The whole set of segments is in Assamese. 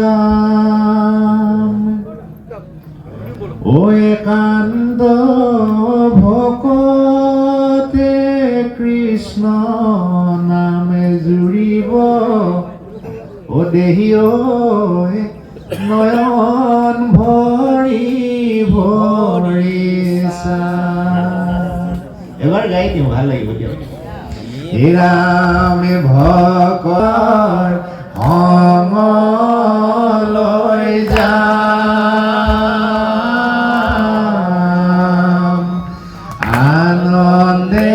যাম ও একান্ত ভকতে কৃষ্ণ নামে জুৰিব ও দেহি ঐ নয়ন ভৰি ভৰি এবাৰ গাই দিওঁ ভাল লাগিব দিয়ক ৰামে ভকৰ সংলৈ যাম আনন্দে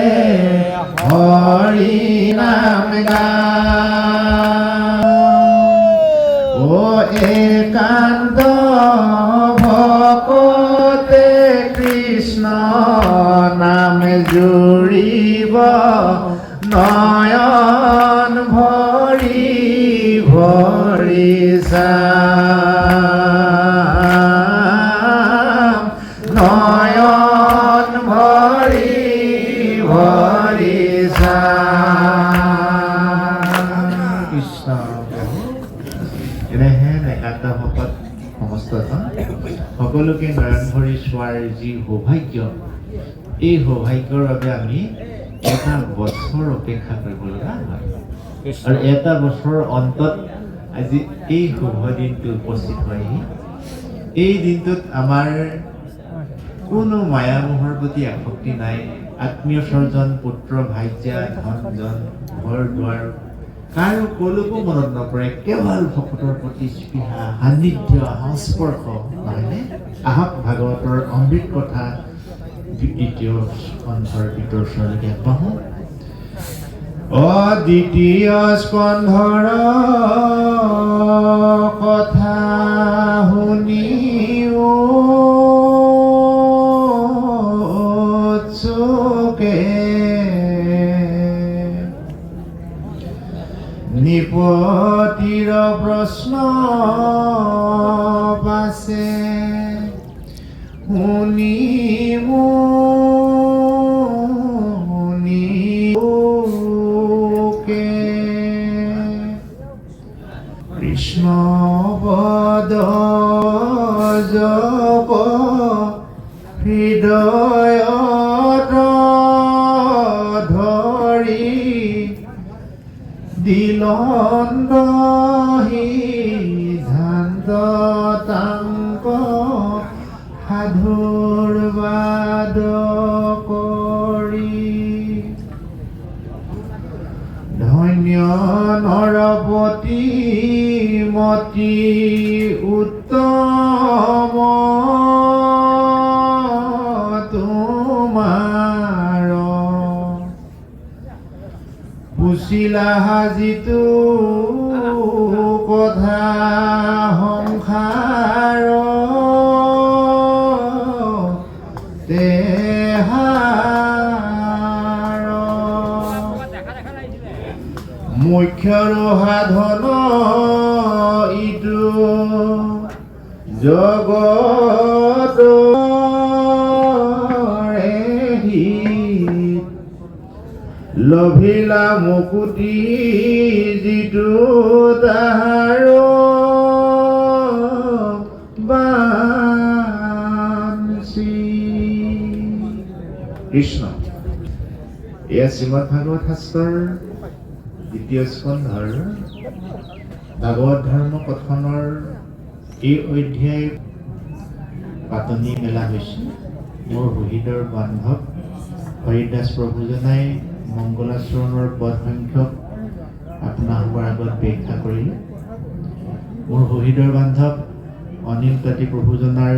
হৰি নাম গাম ও একান্ত ভকতে কৃষ্ণ নামে জুৰিব নয়ন ভৰি ভৰি চাম নয়ন ভৰি ভৰি চাম কৃষ্ণ এনেহেন একান্ত ভকত সমস্তজন সকলোকে নয়ন ভৰি চোৱাৰ যি সৌভাগ্য এই সৌভাগ্যৰ বাবে আমি এটা বছৰ অপেক্ষা কৰিব লগা হয় আৰু এটা বছৰৰ অন্তত আজি এই শুভ দিনটো উপস্থিত হয়হি এই দিনটোত আমাৰ কোনো মায়ামোহৰ প্ৰতি আসক্তি নাই আত্মীয় স্বজন পুত্ৰ ভাইজা ধন ঘৰ দুৱাৰ কাৰো কলৈকো মনত নপৰে কেৱল ভকতৰ প্ৰতি স্পৃহা সান্নিধ্য সংস্পৰ্শ নহয়নে আহক ভাগৱতৰ অমৃত কথা দ্বিতীয় স্কন্ধৰ ভিতৰ ওচৰলৈকে আগবাঢ়ো দ্বিতীয় স্কন্ধৰ কথা শুনিও চোকে নিপতিৰ প্ৰশ্ন পাছে কৃষ্ণ পদ জপ হৃদয়ত ধৰি দিলন্দ সিদ্ধান্ত তাংক সাধুৰ বাদ কৰি ধন্য নৰপতি মতি উত্তম তোমাৰ পুছিলা হাজিতো কথা সংসাৰ মুখ্যৰ সাধন ইটো জগত লভিলা মুকুতি যিটো তাহাৰ বাঞ্চি কৃষ্ণ এয়া শ্ৰীমদ ভাগৱত শাস্ত্ৰৰ দ্বিতীয় স্কন্ধৰ ভাগৱত ধৰ্ম কথনৰ এই অধ্যায় পাতনি মেলা হৈছে মোৰ সুহৃদৰ বান্ধৱ হৰিদাস প্ৰভুজনাই মংগলাচৰণৰ পদ সংখ্যক আপোনালোকৰ আগত ব্যাখ্যা কৰিলে মোৰ সুহৃদৰ বান্ধৱ অনিল তাঁতী প্ৰভুজনাৰ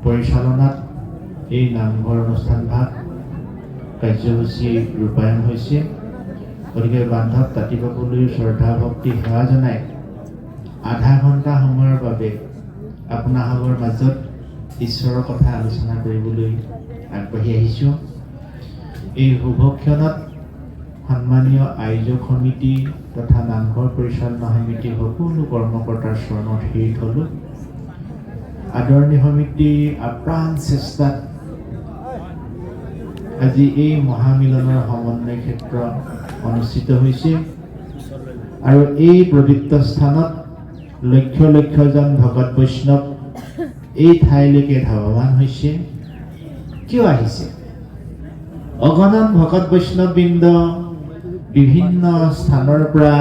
পৰিচালনাত এই নামঘৰ অনুষ্ঠান ভাগ কাৰ্যসূচী ৰূপায়ণ হৈছে গতিকে বান্ধৱ তাঁতী বাবুলৈ শ্ৰদ্ধা ভক্তি সেৱা জনাই আধা ঘণ্টা সময়ৰ বাবে আপোনালোকৰ মাজত ঈশ্বৰৰ কথা আলোচনা কৰিবলৈ আগবাঢ়ি আহিছোঁ এই শুভক্ষণত সন্মানীয় আয়োজক সমিতি তথা নামঘৰ পৰিচালনা সমিতিৰ সকলো কৰ্মকৰ্তাৰ চৰণত শিৰ থলোঁ আদৰণী সমিতি আপ্ৰাণ চেষ্টাত আজি এই মহামিলনৰ সমন্বয় ক্ষেত্ৰ অনুষ্ঠিত হৈছে আৰু এই পবিত্ৰ স্থানত লক্ষ লক্ষজন ভকত বৈষ্ণৱ এই ঠাইলৈকে ধাৱমান হৈছে কিয় আহিছে অগণন ভকত বৈষ্ণৱবৃন্দ বিভিন্ন স্থানৰ পৰা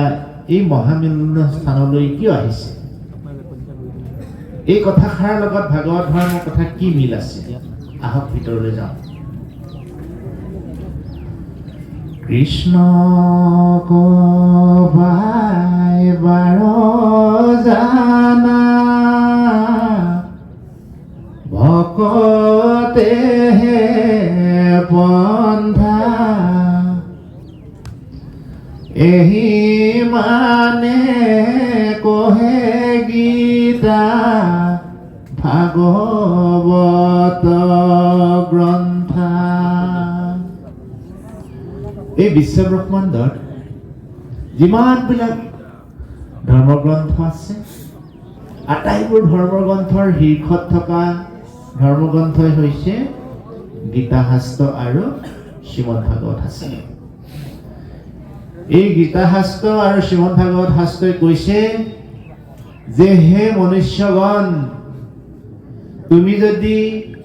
এই মহামিলন স্থানলৈ কিয় আহিছে এই কথাষাৰ লগত ভাগৱত ধৰ্মৰ কথা কি মিল আছে আহক ভিতৰলৈ যাওঁ কৃষ্ণ কবাই বাৰ জানা ভকতে বন্ধা এহি মানে কহে গীতা ভাগৱত গ্ৰন্থা এই বিশ্বব্ৰহ্মাণ্ডত যিমানবিলাক ধৰ্মগ্ৰন্থ আছে আটাইবোৰ ধৰ্মগ্ৰন্থৰ শীৰ্ষত থকা ধৰ্মগ্ৰন্থই হৈছে গীতা শাস্ত্ৰ আৰু শ্ৰীমদ ভাগৱত শাস্ত্ৰ এই গীতা শাস্ত্ৰ আৰু শ্ৰীমদ ভাগৱত শাস্ত্ৰই কৈছে যে হে মনুষ্যগণ তুমি যদি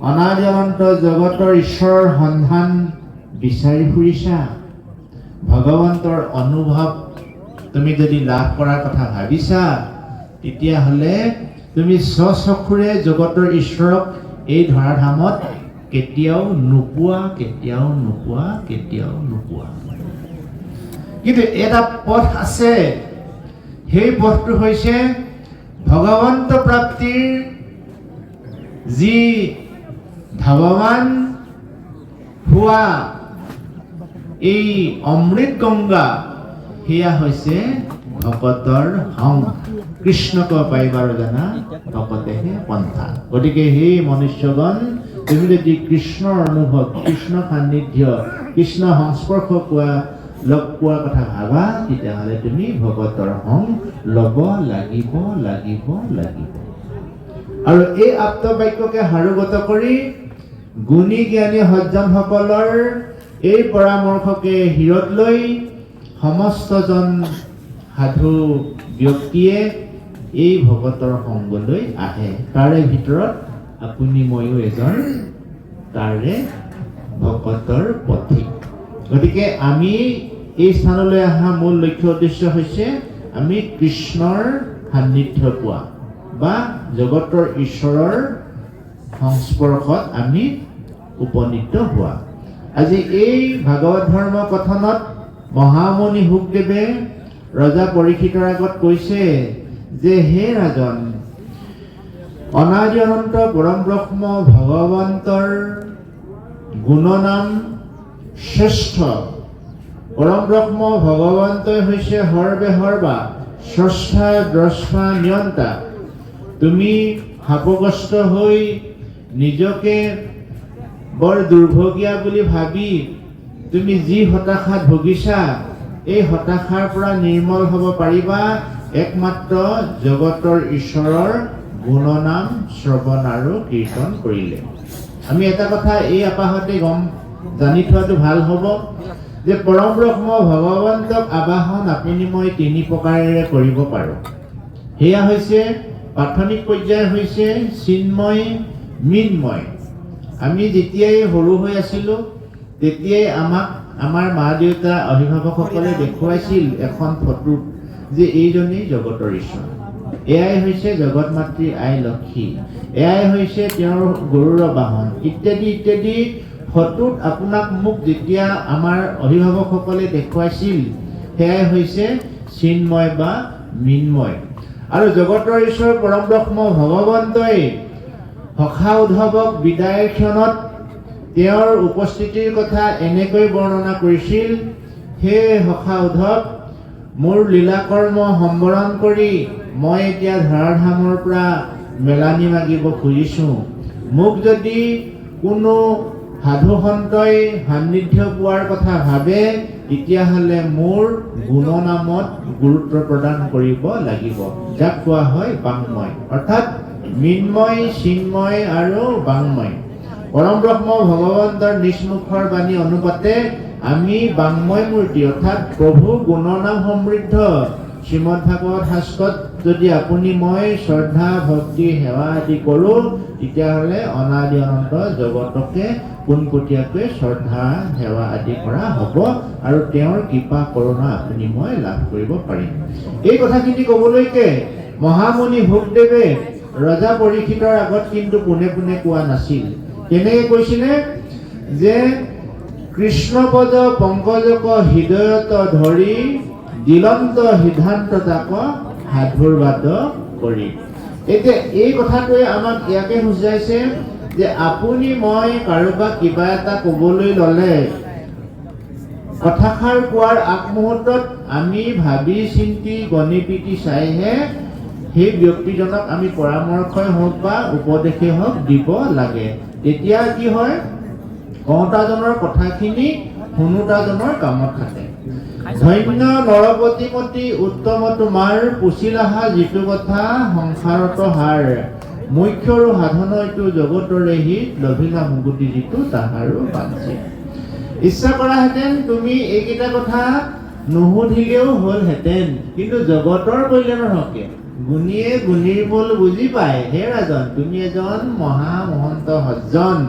অনাদি অনন্ত জগতৰ ঈশ্বৰৰ সন্ধান বিচাৰি ফুৰিছা ভগৱন্তৰ অনুভৱ তুমি যদি লাভ কৰাৰ কথা ভাবিছা তেতিয়াহ'লে তুমি স্বচক্ষুৰে জগতৰ ঈশ্বৰক এই ধৰাধামত কেতিয়াও নোপোৱা কিন্তু এটা পথ আছে সেই পথটো হৈছে ভগৱন্ত প্ৰাপ্তিৰ যি ধাৱমান হোৱা এই অমৃত গংগা সেয়া হৈছে ভকতৰ সংগ কৃষ্ণক পাইবাৰ জানা ভকতেহে পন্থা গতিকে সেই মনুষ্যগণ তুমি যদি কৃষ্ণৰ অনুভৱ কৃষ্ণ সান্নিধ্য কৃষ্ণ সংস্পৰ্শ লগ পোৱাৰ কথা ভাবা তেতিয়াহ'লে তুমি ভকতৰ সংগ ল'ব লাগিব আৰু এই আপ্ত বাক্যকে সাৰোগত কৰি গুণী জ্ঞানী সজ্জনসকলৰ এই পৰামৰ্শকে হিৰত লৈ সমস্তজন সাধু ব্যক্তিয়ে এই ভকতৰ সংগলৈ আহে তাৰে ভিতৰত আপুনি ময়ো এজন তাৰে ভকতৰ পথিক গতিকে আমি এই স্থানলৈ অহা মূল লক্ষ্য উদ্দেশ্য হৈছে আমি কৃষ্ণৰ সান্নিধ্য পোৱা বা জগতৰ ঈশ্বৰৰ সংস্পৰ্শত আমি উপনীত হোৱা আজি এই ভাগৱত ধৰ্ম কথনত মহামুনি শুকদেৱে ৰজা পৰীক্ষিতৰ আগত কৈছে যে হে ৰাজন অনাদি অনন্ত পৰম ব্ৰহ্ম ভগৱন্তৰ গুণনাম শ্ৰেষ্ঠ পৰম ব্ৰহ্ম ভগৱন্তই হৈছে সৰ্বে সৰ্বা স্ৰষ্টা দ্ৰষ্টা নিয়ন্তা তুমি শাপগ্ৰস্ত হৈ নিজকে বৰ দুৰ্ভগীয়া বুলি ভাবি তুমি যি হতাশাত ভুগিছা এই হতাশাৰ পৰা নিৰ্মল হ'ব পাৰিবা একমাত্ৰ জগতৰ ঈশ্বৰৰ গুণনাম শ্ৰৱণ আৰু কীৰ্তন কৰিলে আমি এটা কথা এই আপাহতে জানি থোৱাটো ভাল হ'ব যে পৰম ব্ৰহ্ম ভগৱন্তক আবাহন আপুনি মই তিনি প্ৰকাৰেৰে কৰিব পাৰোঁ সেয়া হৈছে প্ৰাথমিক পৰ্যায় হৈছে চিন্ময় মৃন্ময় আমি যেতিয়াই সৰু হৈ আছিলোঁ তেতিয়াই আমাক আমাৰ মা দেউতা অভিভাৱকসকলে দেখুৱাইছিল এখন ফটোত যে এইজনেই জগতৰ ঈশ্বৰ এয়াই হৈছে জগত মাতৃ আই লক্ষী এয়াই হৈছে তেওঁৰ গৰুড় বাহন ইত্যাদি ইত্যাদি ফটোত আপোনাক মোক যেতিয়া আমাৰ অভিভাৱকসকলে দেখুৱাইছিল সেয়াই হৈছে চিন্ময় বা মৃন্ময় আৰু জগতৰ ঈশ্বৰ পৰম ব্ৰহ্ম ভগৱন্তই সখা উদ্ধৱক বিদায়ৰ ক্ষণত তেওঁৰ উপস্থিতিৰ কথা এনেকৈ বৰ্ণনা কৰিছিল হে সখা উদ্ধৱ মোৰ লীলাকৰ্ম সম্বৰণ কৰি মই এতিয়া ধৰাধামৰ পৰা মেলানি মাগিব খুজিছোঁ মোক যদি কোনো সাধু সন্তই সান্নিধ্য পোৱাৰ কথা ভাবে তেতিয়াহ'লে মোৰ গুণনামত গুৰুত্ব প্ৰদান কৰিব লাগিব যাক কোৱা হয় বাংময় অৰ্থাৎ মৃন্ময় চিন্ময় আৰু বাংময় পৰম ব্ৰহ্ম ভগৱন্তৰ নিষ্মুখৰ বাণী অনুপাতে আমি বাংময় মূৰ্তি অৰ্থাৎ প্ৰভু গুণনাম সমৃদ্ধ শ্ৰীমদ ভাগৱত শাস্ত্ৰত যদি আপুনি মই শ্ৰদ্ধা ভক্তি সেৱা আদি কৰোঁ তেতিয়াহ'লে অনাদি অনন্ত জগতকে পোনপটীয়াকৈ শ্ৰদ্ধা সেৱা আদি কৰা হ'ব আৰু তেওঁৰ কৃপা কৰোণা আপুনি মই লাভ কৰিব পাৰিম। এই কথাখিনি ক'বলৈকে মহামুনি ভোগদেৱে ৰজা পৰীক্ষিতৰ আগত কিন্তু পোনে পোনে কোৱা নাছিল। কেনেকৈ কৈছিলে যে কৃষ্ণপদ পংকজক হৃদয়ত ধৰি দিলন্ত সিদ্ধান্ত তাক সাধুৰ বাদ কৰি। এতিয়া এই কথাটোৱে আমাক ইয়াকে বুজাইছে যে আপুনি মই কাৰোবাক কিবা এটা ক'বলৈ ল'লে কথাষাৰ কোৱাৰ আগমুহূৰ্তত আমি ভাবি চিন্তি গণি পিটি চাইহে সেই ব্যক্তিজনক আমি পৰামৰ্শই হওক বা উপদেশেই হওক দিব লাগে। তেতিয়া কি হয়, কওঁতাজনৰ কথাখিনি শুনোতাজনৰ কামত থাকে। ধন্য নৰপতিমতী উত্তম তোমাৰ পুচিলাহা যিটো কথা সংসাৰত হাৰ মুখ্যৰো সাধন এইটো জগতৰে হিত লভিলা মুকুতি যিটো তাহাৰো বাঞ্চে। ইচ্ছা কৰাহেঁতেন তুমি এইকেইটা কথা নুসুধিলেও হ'লহেঁতেন, কিন্তু জগতৰ কল্যাণৰ হকে গুণীয়ে গুণীৰ মূল বুজি পায়। হে ৰাজন, তুমি এজন মহা মহন্ত সজ্জন,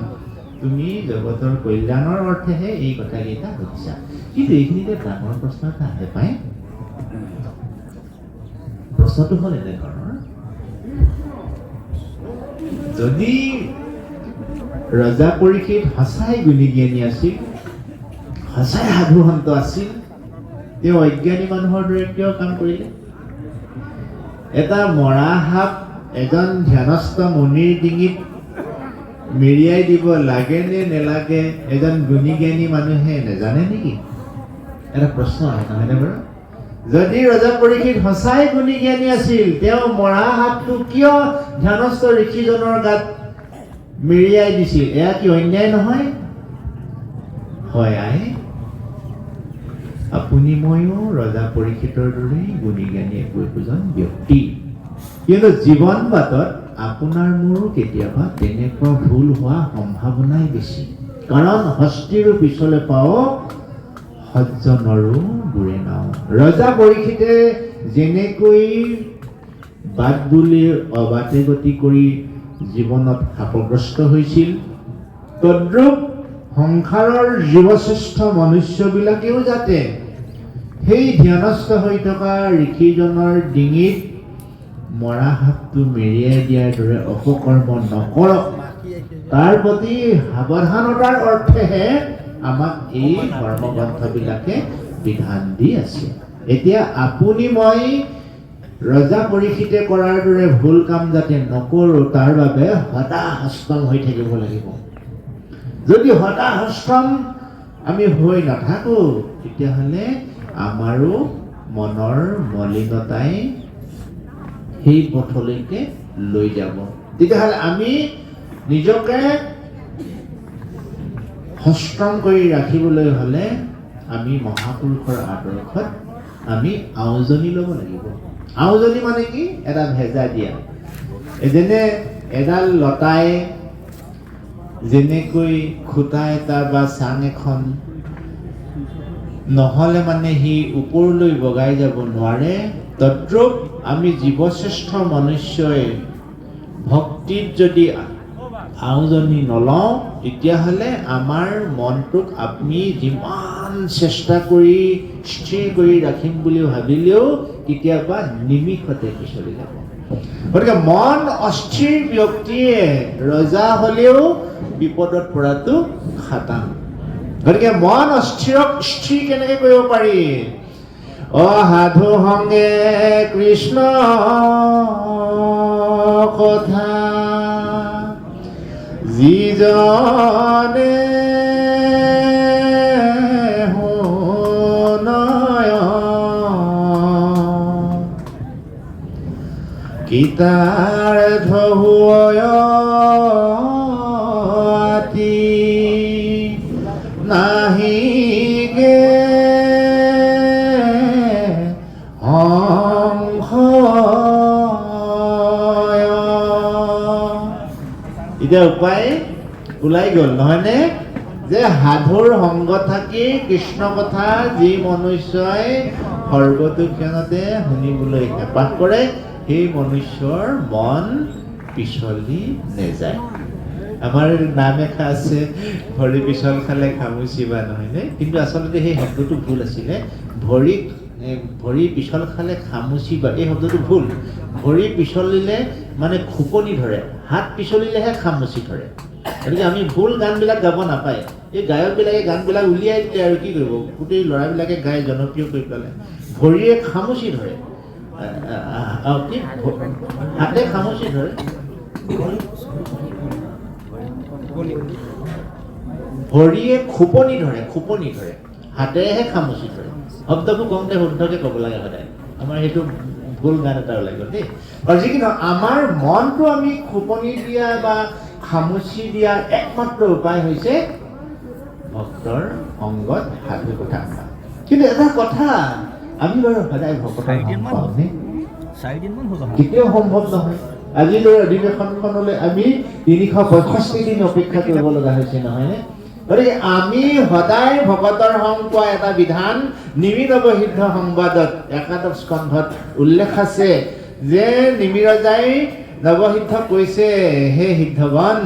তুমি জগতৰ কল্যাণৰ অৰ্থেহে এই কথাকেইটা সুধিছা। কিন্তু এইখিনিতে ডাঙৰ প্ৰশ্ন এটা আহে পায়। প্ৰশ্নটো হ'ল এনেধৰণৰ, যদি ৰজা পৰীক্ষিত সঁচাই গুণী জ্ঞানী আছিল, সঁচাই সাধু সন্ত আছিল, তেওঁ অজ্ঞানী মানুহৰ দৰে কিয় কাম কৰিলে? এটা মৰা সাপ এজন ধ্যানস্থ মুনিৰ ডিঙিত মেৰিয়াই দিব লাগে নে নেলাগে এজন গুণী জ্ঞানী মানুহে নেজানে নেকি? এটা প্ৰশ্ন আহে নহয়নে বাৰু? যদি ৰজা পৰীক্ষিত সঁচাই গুণী জ্ঞানী আছিল, তেওঁ মৰা সাপটো কিয় ধ্যানস্থ ঋষিজনৰ গাত মেৰিয়াই দিছিল? এয়া কি অন্যায় নহয়? হয় আই, আপুনি ময়ো ৰজা পৰীক্ষিতৰ দৰেই গুণী জ্ঞানী একোজন ব্যক্তি। কিন্তু জীৱন বাটত আপোনাৰ মোৰো কেতিয়াবা তেনেকুৱা ভুল হোৱা সম্ভাৱনাই বেছি। কাৰণ হস্তিৰো পিছলৈ পাওঁ সজ্জনৰো বুৰে নাও। ৰজা পৰীক্ষিতে যেনেকৈ বাট বুলি অবাটে গতি কৰি জীৱনত শাপগ্ৰস্ত হৈছিল, তদ্ৰূপ সংসাৰৰ জীৱশ্ৰেষ্ঠ মনুষ্যবিলাকেও যাতে সেই ধ্যানস্থ হৈ থকা ঋষিজনৰ ডিঙিত মৰা সাপটো মেৰিয়াই দিয়াৰ দৰে অপকৰ্ম নকৰক, তাৰ প্ৰতি সাৱধানতাৰ অৰ্থেহে আমাক এই ধৰ্মগ্ৰন্থবিলাকে বিধান দি আছে। এতিয়া আপুনি মই ৰজা পৰীক্ষিতে কৰাৰ দৰে ভুল কাম যাতে নকৰোঁ, তাৰ বাবে হতাশস্তম হৈ থাকিব লাগিব। যদি হতাশস্তম আমি হৈ নাথাকোঁ, তেতিয়াহ'লে আমাৰো মনৰ মলিনতাই সেই পথলৈকে লৈ যাব। তেতিয়াহ'লে আমি নিজকে সষ্টম কৰি ৰাখিবলৈ হ'লে আমি মহাপুৰুষৰ আদৰ্শত আমি আউজনি ল'ব লাগিব। আউজনি মানে কি? এটা ভেজা দিয়া। যেনে এডাল লতাই যেনেকৈ খুঁটা এটা বা চাং এখন নহ'লে মানে সি ওপৰলৈ বগাই যাব নোৱাৰে, তদ্ৰূপ আমি জীৱশ্ৰেষ্ঠ মনুষ্যই ভক্তিত যদি আউজনি নলওঁ, তেতিয়াহ'লে আমাৰ মনটোক আমি যিমান চেষ্টা কৰি স্থিৰ কৰি ৰাখিম বুলি ভাবিলেও কেতিয়াবা নিমিষতে পিছলি যাব। গতিকে মন অস্থিৰ ব্যক্তিয়ে ৰজা হ'লেও বিপদত পৰাটো খাটাং। গতিকে মন অস্থিৰক স্থিৰ কেনেকৈ কৰিব পাৰি? অসাধু সংগে কৃষ্ণ কথা যিজনে শুনয়, গীতাৰ্থ হয় নাহিগে এতিয়া উপায় ওলাই গ'ল নহয়নে? যে সাধুৰ সংগ থাকি কৃষ্ণ কথা যি মনুষ্যই সৰ্বদুক্ষণতে শুনিবলৈ হেঁপাহ কৰে সেই মনুষ্যৰ মন পিছলি নেযায়। আমাৰ নাম এষাৰ আছে, ভৰি পিছল খালে খামুচিবা, নহয়নে? কিন্তু আচলতে সেই শব্দটো ভুল আছিলে। ভৰি পিছল খালে খামুচিবা এই শব্দটো ভুল। ভৰি পিছলিলে মানে খোপনি ধৰে, হাত পিছলিলেহে খামুচি ধৰে। গতিকে আমি ভুল গানবিলাক গাব নাপায়। এই গায়কবিলাকে গানবিলাক উলিয়াই দিলে আৰু কি কৰিব, গোটেই ল'ৰাবিলাকে গাই জনপ্ৰিয় কৰি পেলালে। ভৰিয়ে খামুচি ধৰে, হাতে খামুচি ধৰে, ভৰিয়ে খোপনি ধৰে, হাতেৰেহে খামুচি ধৰে। শব্দবোৰ কওঁতে শুদ্ধকৈ ক'ব লাগে সদায়। আমাৰ সেইটো ভুল গান এটা ওলাই গ'ল দেই। আৰু যি কি নহওক আমাৰ মনটো আমি খোপনি দিয়া বা খামুচি দিয়া একমাত্ৰ উপায় হৈছে ভক্তৰ সংগত সাধু কথা। কিন্তু এটা কথা, আমি বাৰু সদায় ভকতৰ সংগ পাওঁনে? কেতিয়াও সম্ভৱ নহয়। আজিলৈ অধিৱেশনখনলৈ আমি ৩৬৫ দিন অপেক্ষা কৰিব লগা হৈছে, নহয়নে? গতিকে আমি সদায় ভকতৰ সংগ পোৱা এটা বিধান নিমিৰবসিদ্ধ সংবাদত একাদশ স্কন্ধত উল্লেখ আছে যে নিমিৰজাই নৱসিদ্ধ কৈছে, হে সিদ্ধগণ,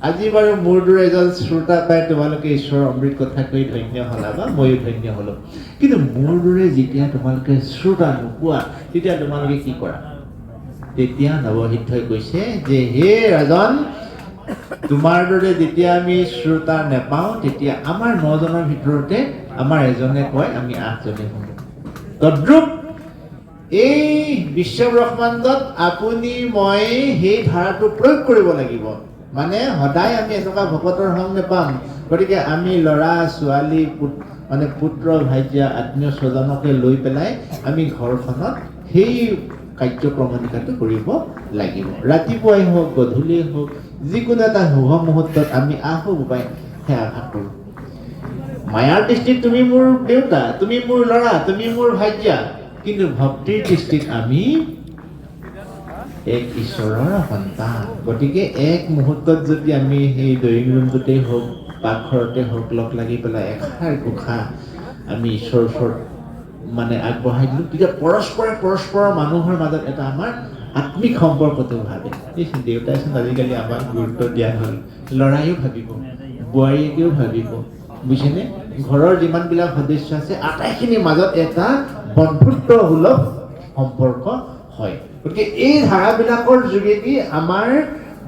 আজি বাৰু মোৰ দৰে এজন শ্ৰোতা পাই তোমালোকে ঈশ্বৰৰ অমৃত কথা কৈ ধন্য হ'লা বা ময়ো ধন্য হ'লো। কিন্তু মোৰ দৰে যেতিয়া তোমালোকে শ্ৰোতা নোপোৱা তেতিয়া তোমালোকে কি কৰা? তেতিয়া নৱসিদ্ধই কৈছে যে হে ৰাজন, তোমাৰ দৰে যেতিয়া আমি শ্ৰোতা নেপাওঁ তেতিয়া আমাৰ ৯জনৰ ভিতৰতে আমাৰ এজনে কয়, আমি ৮জনে শুনো। তদ্ৰূপ এই বিশ্ব ব্ৰহ্মাণ্ডত আপুনি মই সেই ধাৰাটো প্ৰয়োগ কৰিব লাগিব। মানে সদায় আমি এনেকুৱা ভকতৰ সংগ নেপাম। গতিকে আমি ল'ৰা ছোৱালী মানে পুত্ৰ ভাইটিয়া আত্মীয় স্বজনকে লৈ পেলাই আমি ঘৰখনত সেই কাৰ্যক্ৰমণিকাটো কৰিব লাগিব। ৰাতিপুৱাই হওক গধূলিয়েই হওক যিকোনো এটা শুভ মুহূৰ্তত আমি আহোঁ উপায় সেৱা ভাগ কৰোঁ। মায়াৰ দৃষ্টিত তুমি মোৰ দেউতা, তুমি মোৰ ল'ৰা, তুমি মোৰ ভাইটিয়া, কিন্তু ভক্তিৰ দৃষ্টিত আমি এক ঈশ্বৰৰ সন্তান। গতিকে এক মুহূৰ্তত যদি আমি সেই ড্ৰয়িং ৰুমটোতেই হওক পাকঘৰতে হওক লগ লাগি পেলাই এষাৰ দুষাৰ আমি ঈশ্বৰৰ ওচৰত মানে আগবঢ়াই দিলোঁ, তেতিয়া পৰস্পৰৰ মানুহৰ মাজত এটা আমাৰ আত্মিক সম্পৰ্কটো ভাবে। এই দেউতাইচোন আজিকালি আমাক গুৰুত্ব দিয়া হ'ল, ল'ৰাইও ভাবিব, বোৱাৰীয়েকেও ভাবিব, বুজিছেনে? ঘৰৰ যিমানবিলাক সদস্য আছে আটাইখিনিৰ মাজত এটা বন্ধুত্ব সুলভ সম্পৰ্ক হয়। গতিকে এই ধাৰাবিলাকৰ যোগেদি আমাৰ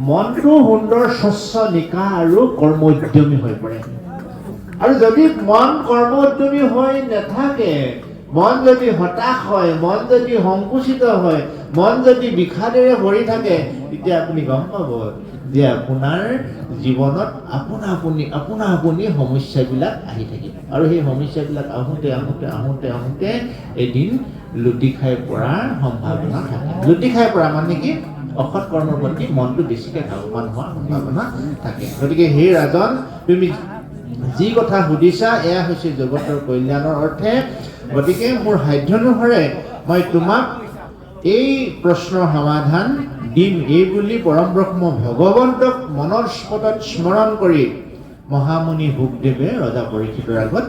মনটো সুন্দৰ স্বচ্ছ নিকা আৰু কৰ্ম উদ্যমী হৈ পৰে। আৰু যদি মন কৰ্ম উদ্যমী হৈ নাথাকে, মন যদি হতাশ হয়, মন যদি সংকুচিত হয়, মন যদি বিষাদেৰে ভৰি থাকে, তেতিয়া আপুনি গম পাব যে আপোনাৰ জীৱনত আপোনা আপুনি সমস্যাবিলাক আহি থাকিব। আৰু সেই সমস্যাবিলাক আহোঁতে এদিন লুটি খাই পৰাৰ সম্ভাৱনা থাকে। লুটি খাই পৰা মানে কি? অসৎ কৰ্মৰ প্ৰতি মনটো বেছিকৈ ধাৱমান হোৱাৰ সম্ভাৱনা থাকে। গতিকে সেই ৰাজন, তুমি যি কথা সুধিছা এয়া হৈছে জগতৰ কল্যাণৰ অৰ্থে। গতিকে মোৰ সাধ্যানুসাৰে মই তোমাক এই প্ৰশ্নৰ সমাধান দিম, এই বুলি পৰম ব্ৰহ্ম ভগৱন্তক মনৰ স্পদত স্মৰণ কৰি মহামুনি ভোগদেৱে ৰজা পৰীক্ষিতৰ আগত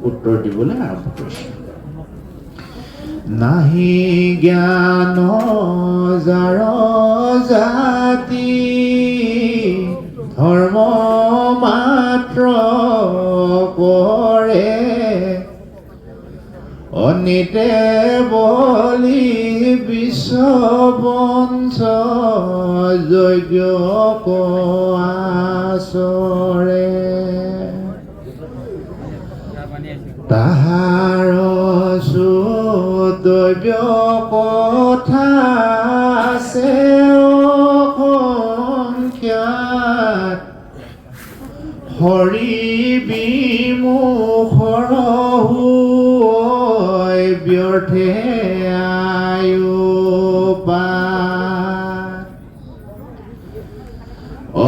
উত্তৰ দিবলৈ আৰম্ভ কৰিছে। নাহি জ্ঞান যাৰ জাতি, ধৰ্ম মাত্ৰ কৰে, অনিতে বলি বিশ্ববংশ যজ্ঞ আচৰে, তাহাৰ সুতব্য কথা আছে অসংখ্যাত, হৰি বিমুখৰ ব্যৰ্থে আয়ু পাত,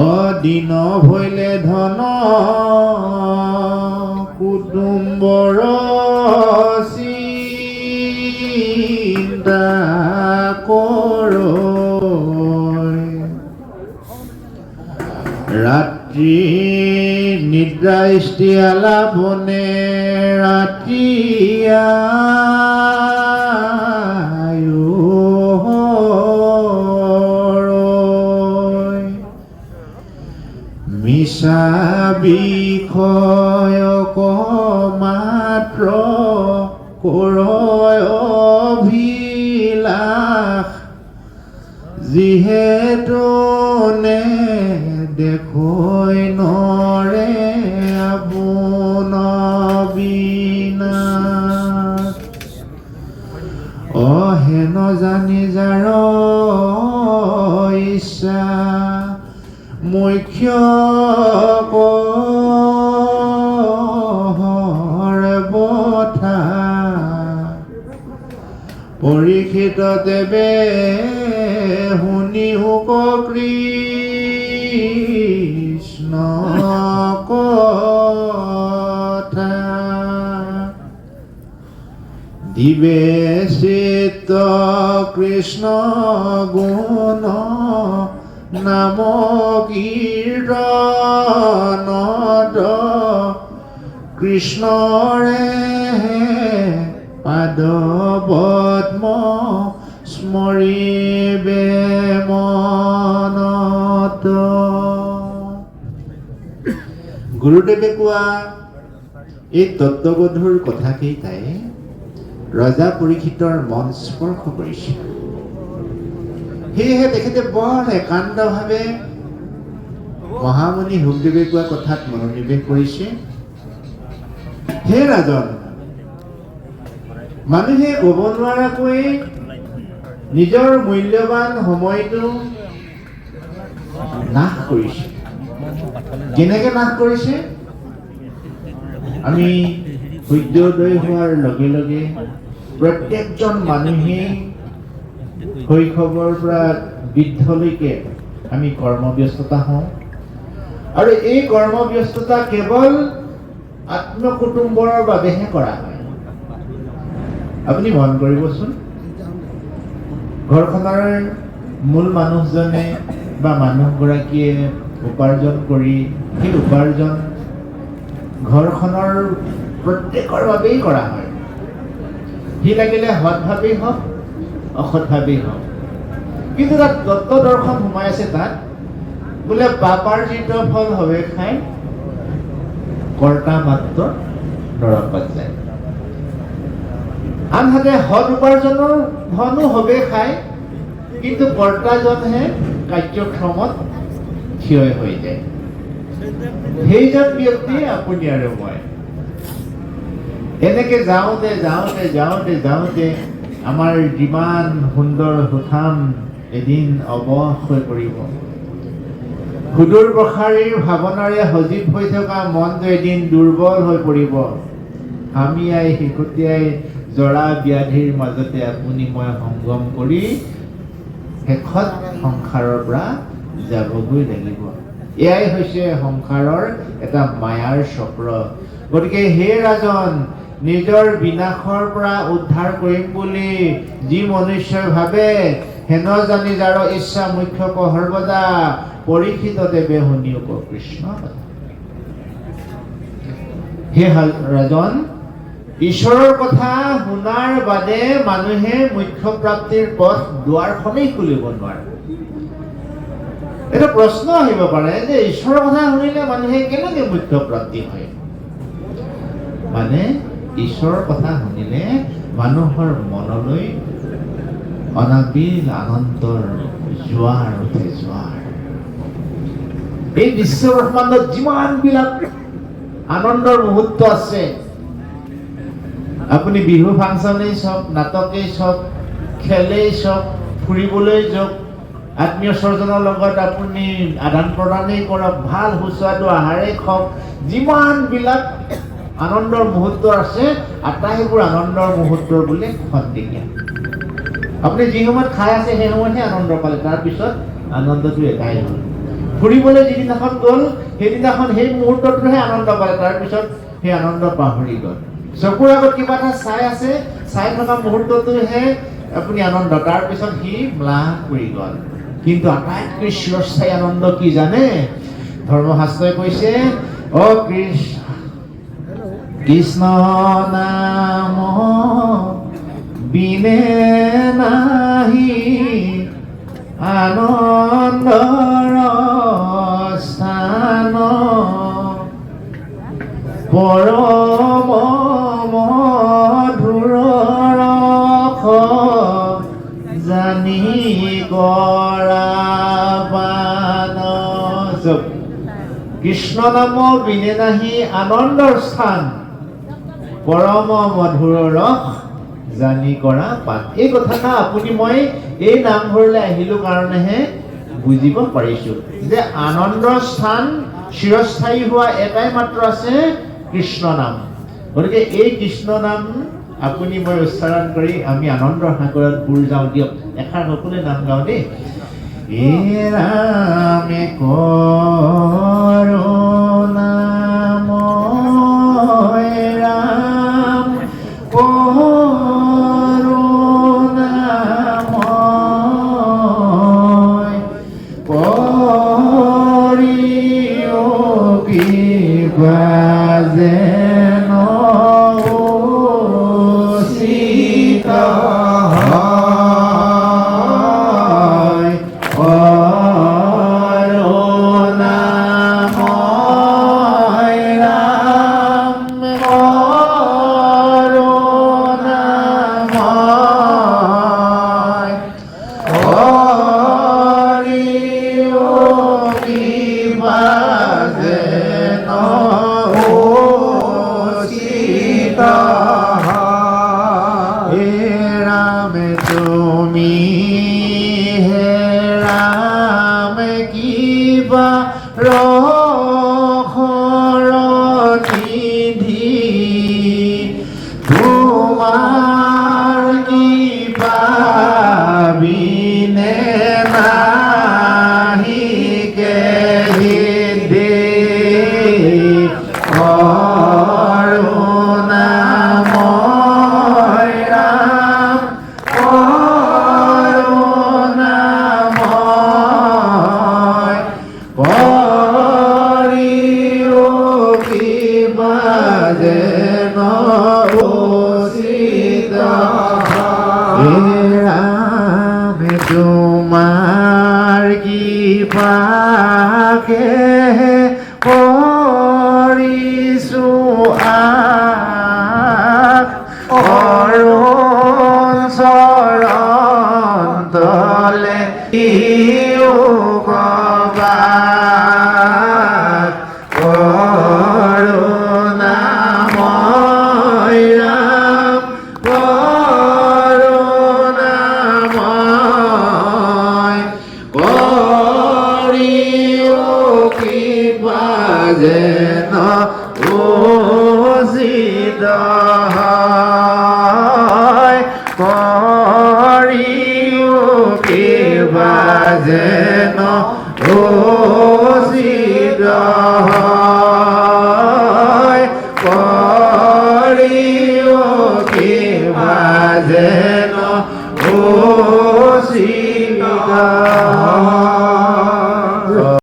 অদিন ভৈলে ধন কুটুম্বৰ চিন্তা কৰ, ৰাত ৰাত্ৰি নিদ্ৰা লাভনে ৰাতিয়া মিছা বিষয় মাত্ৰ কৰয় অভিলাষ যিহেতু নে দেখৈ নৰে আপোন বিনা অহেন জানি যাৰ ইচ্ছা মুখ্য বথা পৰীক্ষিত দেৱে শুনি হুক কৃষ্ণ কথা দিবে চিত্ত কৃষ্ণ গুণ নাম কীৰ্তনত কৃষ্ণৰে পাদ পদ্ম স্মৰিবে মনত। গুৰুদেৱে কোৱা এই তত্ত্বগধুৰ কথাকেইটাই ৰজা পৰীক্ষিতৰ মন স্পৰ্শ কৰিছে। সেয়েহে তেখেতে বৰ একান্তভাৱে মহামুনি শুকদেৱে কোৱা কথাত মনোনিৱেশ কৰিছে। হে ৰাজন, মানুহে ক'ব নোৱাৰাকৈ নিজৰ মূল্যৱান সময়টো নাশ কৰিছে। কেনেকে নাশ কৰিছে? আমি সূৰ্যোদয় হোৱাৰ লগে লগে প্ৰত্যেকজন মানুহেই শৈশৱৰ পৰা বৃদ্ধলৈকে আমি কৰ্মব্যস্ততা হওঁ, আৰু এই কৰ্মব্যস্ততা কেৱল আত্মকুটুম্বৰ বাবেহে কৰা হয়। আপুনি মন কৰিবচোন, ঘৰখনৰ মূল মানুহজনে বা মানুহগৰাকীয়ে উপাৰ্জন কৰি সেই উপাৰ্জন ঘৰখনৰ প্ৰত্যেকৰ বাবেই কৰা হয়। সি লাগিলে সৎভাৱেই হওক অসৎভাৱেই হওক, কিন্তু তাত তত্ত্ব দৰ্শন সোমাই আছে। তাত বোলে পাপাৰ্জিত ফল হবে খাই কৰ্তা মাত্ৰ নৰকত যায়। আনহাতে সৎ উপাৰ্জনৰ ধনো হবে খাই, কিন্তু কৰ্তাজনহে কাৰ্যক্ষমত থিয় হৈ যায়। সেইজন ব্যক্তি আপুনি আৰু মই। এনেকে যাওঁতে যাওঁতে যাওঁতে যাওঁতে আমাৰ যিমান সুন্দৰ সুঠাম এদিন অৱশ হৈ পৰিব। সুদূৰ প্ৰসাৰীৰ ভাৱনাৰে সজীৱ হৈ থকা মনটো এদিন দুৰ্বল হৈ পৰিব। হামিয়াই শিকটিয়াই জৰা ব্যাধিৰ মাজতে আপুনি মই সংগম কৰি শেষত সংসাৰৰ পৰা যাবগৈ লাগিব। এয়াই হৈছে সংসাৰৰ এটা মায়াৰ চক্ৰ। গতিকে হে ৰাজন, নিজৰ বিনাশৰ পৰা উদ্ধাৰ কৰিম বুলি যি মনুষ্যই ভাবে, হেন জানি যাৰ ইচ্ছা মুখ্য সৰ্বদা পৰীক্ষিত দেৱে শুনি উপ কৃষ্ণ কথা। হে ৰাজন, ঈশ্বৰৰ কথা শুনাৰ বাদে মানুহে মুখ্য প্ৰাপ্তিৰ পথ দুৱাৰখনেই খুলিব নোৱাৰে। এটা প্ৰশ্ন আহিব পাৰে যে ঈশ্বৰৰ কথা শুনিলে মানুহে কেনেকে মুখ্য প্ৰাপ্তি হয়? মানে ঈশ্বৰৰ কথা শুনিলে মানুহৰ মনলৈ অনাবিল আনন্দৰ জোৱাৰ উঠে, জোৱাৰ। এই বিশ্ব ব্ৰহ্মাণ্ডত যিমানবিলাক আনন্দৰ মুহূৰ্ত আছে, আপুনি বিহু ফাংচনেই চাওক, নাটকেই চাওক, খেলেই চাওক, ফুৰিবলৈ যাওক, আত্মীয় স্বজনৰ লগত আপুনি আদান প্ৰদানেই কৰক, ভাল সুস্বাদু আহাৰেই খাওক, যিমানবিলাক আনন্দৰ মুহূৰ্ত আছে, আটাইবোৰ আনন্দৰ মুহূৰ্ত বোলে খন্তেকীয়া। আপুনি যি সময়ত খাই আছে সেই সময়তহে আনন্দ পালে, তাৰপিছত আনন্দটো এটাই হ'ল। ফুৰিবলৈ যিদিনাখন গ'ল সেইদিনাখন সেই মুহূৰ্তটোহে আনন্দ পালে, তাৰপিছত সেই আনন্দ পাহৰি গ'ল। চকুৰ আগত কিবা এটা চাই আছে, চাই থকা মুহূৰ্তটোহে আপুনি আনন্দ, তাৰপিছত সি ম্লান কৰি গ'ল। কিন্তু আটাইতকৈ চিৰস্থায়ী আনন্দ কি জানে? ধৰ্মশাস্ত্ৰই কৈছে অ কৃষ্ণ নাম বিনে নাহি আনন্দৰ স্থান পৰম মধুৰ ৰস জানি কৰা পান। কৃষ্ণ নাম বিনে নাহি আনন্দৰ স্থান পৰম মধুৰ ৰস জানি কৰা পান। এই কথাটা আপুনি মই এই নামঘৰলৈ আহিলো কাৰণেহে বুজিব পাৰিছো যে আনন্দৰ স্থান চিৰস্থায়ী হোৱা এটাই মাত্ৰ আছে কৃষ্ণ নাম। গতিকে এই কৃষ্ণ নাম আপুনি মই উচ্চাৰণ কৰি আমি আনন্দৰ সাগৰত বুৰ যাওঁ দিয়ক। এষাৰ সকলোৱে নাম গাওঁ দেই। এ ৰামে কৰোণাময় ৰাম কৰোণাময় কৰিও কিবা যেন উচিত হয় কৰোণাময় ৰাম কৰোণাময় কৰিও কিবা যেন উচিত হয়। হে ৰাম তুমি হে ৰাম কিবা ৰসৰ নিধি তোমাৰ কিবা বিনে নাহি কেহিদে কৰোণাময় ৰাম কৰোণাময় কৰিও কিবা যেন উচিত হয়। ৰাম তোমাৰ কৃপাকে কৰিছো অৰুণ চৰণ তলে ইও কবা কৰোণাময় ৰাম কৰোণাময় কৰিও কিবা যেন উচিত হয় কৰিও কিবা যেন